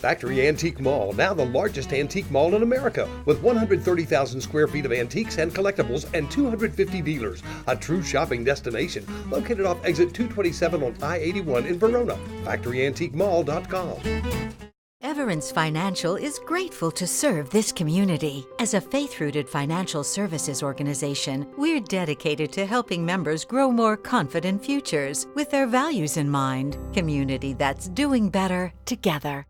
Factory Antique Mall, now the largest antique mall in America, with 130,000 square feet of antiques and collectibles and 250 dealers. A true shopping destination, located off exit 227 on I-81 in Verona. FactoryAntiqueMall.com. Everence Financial is grateful to serve this community. As a faith-rooted financial services organization, we're dedicated to helping members grow more confident futures with their values in mind. Community that's doing better together.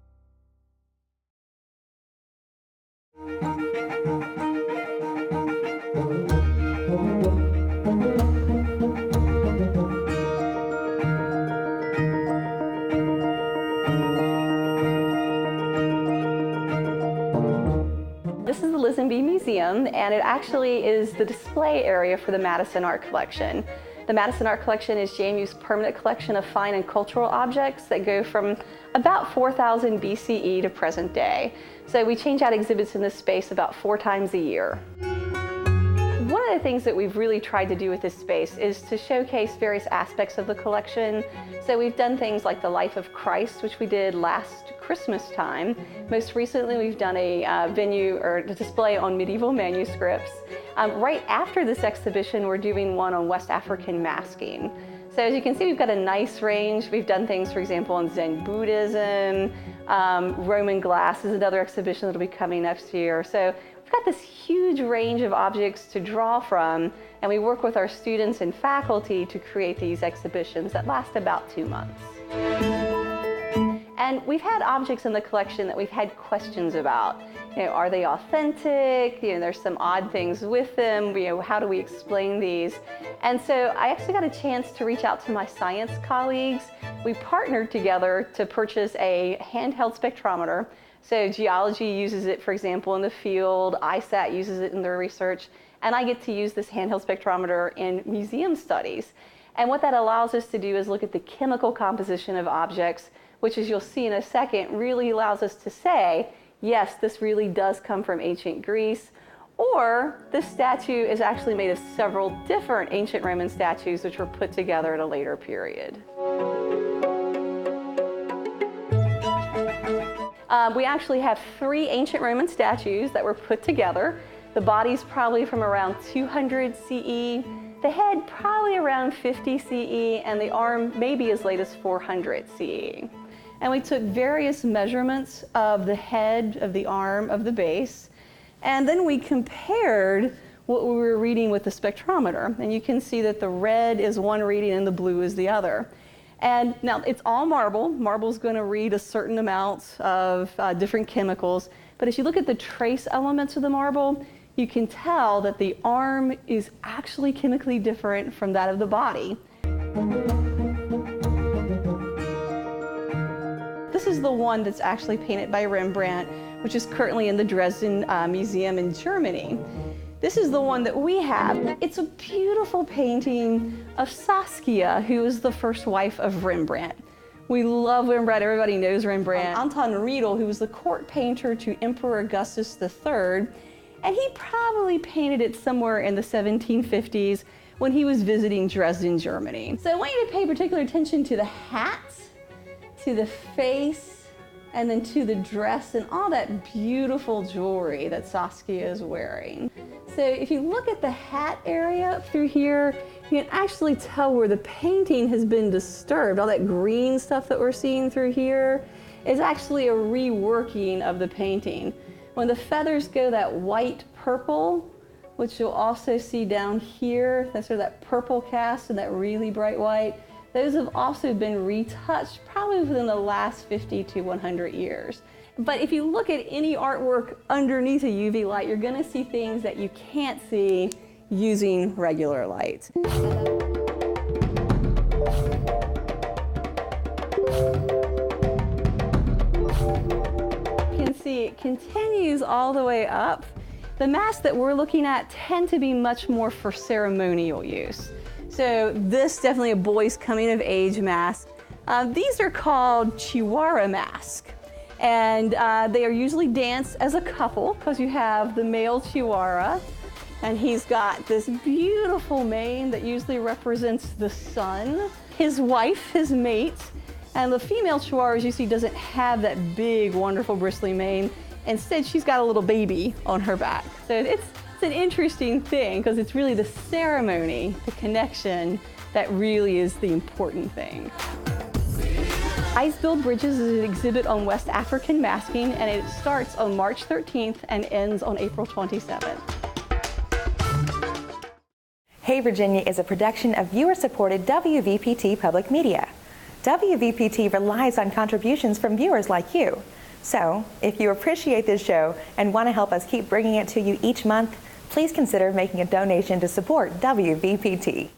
This is the Lisenby Museum, and it actually is the display area for the Madison Art Collection. The Madison Art Collection is JMU's permanent collection of fine and cultural objects that go from about 4000 BCE to present day. So we change out exhibits in this space about 4 times a year. One of the things that we've really tried to do with this space is to showcase various aspects of the collection. So we've done things like the Life of Christ, which we did last Christmas time. Most recently, we've done a venue or a display on medieval manuscripts. Right after this exhibition, we're doing one on West African masking. So as you can see, we've got a nice range. We've done things, for example, on Zen Buddhism. Roman glass is another exhibition that'll be coming next year. So we've got this huge range of objects to draw from, and we work with our students and faculty to create these exhibitions that last about 2 months. And we've had objects in the collection that we've had questions about. You know, are they authentic? You know, there's some odd things with them. You know, how do we explain these? And so I actually got a chance to reach out to my science colleagues. We partnered together to purchase a handheld spectrometer. So geology uses it, for example, in the field. ISAT uses it in their research. And I get to use this handheld spectrometer in museum studies. And what that allows us to do is look at the chemical composition of objects, which, as you'll see in a second, really allows us to say, yes, this really does come from ancient Greece, or this statue is actually made of several different ancient Roman statues which were put together at a later period. We actually have 3 ancient Roman statues that were put together. The body's probably from around 200 CE, the head probably around 50 CE, and the arm maybe as late as 400 CE. And we took various measurements of the head, of the arm, of the base, and then we compared what we were reading with the spectrometer. And you can see that the red is one reading and the blue is the other. And now it's all marble. Marble's going to read a certain amount of different chemicals. But as you look at the trace elements of the marble, you can tell that the arm is actually chemically different from that of the body. This is the one that's actually painted by Rembrandt, which is currently in the Dresden Museum in Germany. This is the one that we have. It's a beautiful painting of Saskia, who was the first wife of Rembrandt. We love Rembrandt, everybody knows Rembrandt. Anton Riedel, who was the court painter to Emperor Augustus III, and he probably painted it somewhere in the 1750s when he was visiting Dresden, Germany. So I want you to pay particular attention to the hat, to the face, and then to the dress and all that beautiful jewelry that Saskia is wearing. So if you look at the hat area through here, you can actually tell where the painting has been disturbed. All that green stuff that we're seeing through here is actually a reworking of the painting. When the feathers go that white purple, which you'll also see down here, that's sort of that purple cast and that really bright white, those have also been retouched probably within the last 50 to 100 years. But if you look at any artwork underneath a UV light, you're going to see things that you can't see using regular light. You can see it continues all the way up. The masks that we're looking at tend to be much more for ceremonial use. So this definitely a boy's coming of age mask. These are called Chiwara masks. And they are usually danced as a couple because you have the male Chiwara and he's got this beautiful mane that usually represents the sun. His wife, his mate, And the female Chihuahua, as you see, doesn't have that big, wonderful, bristly mane. Instead, she's got a little baby on her back. So it's an interesting thing because it's really the ceremony, the connection, that really is the important thing. Ice-Built Bridges is an exhibit on West African masking, and it starts on March 13th and ends on April 27th. Hey Virginia is a production of viewer-supported WVPT Public Media. WVPT relies on contributions from viewers like you. So, if you appreciate this show and want to help us keep bringing it to you each month, please consider making a donation to support WVPT.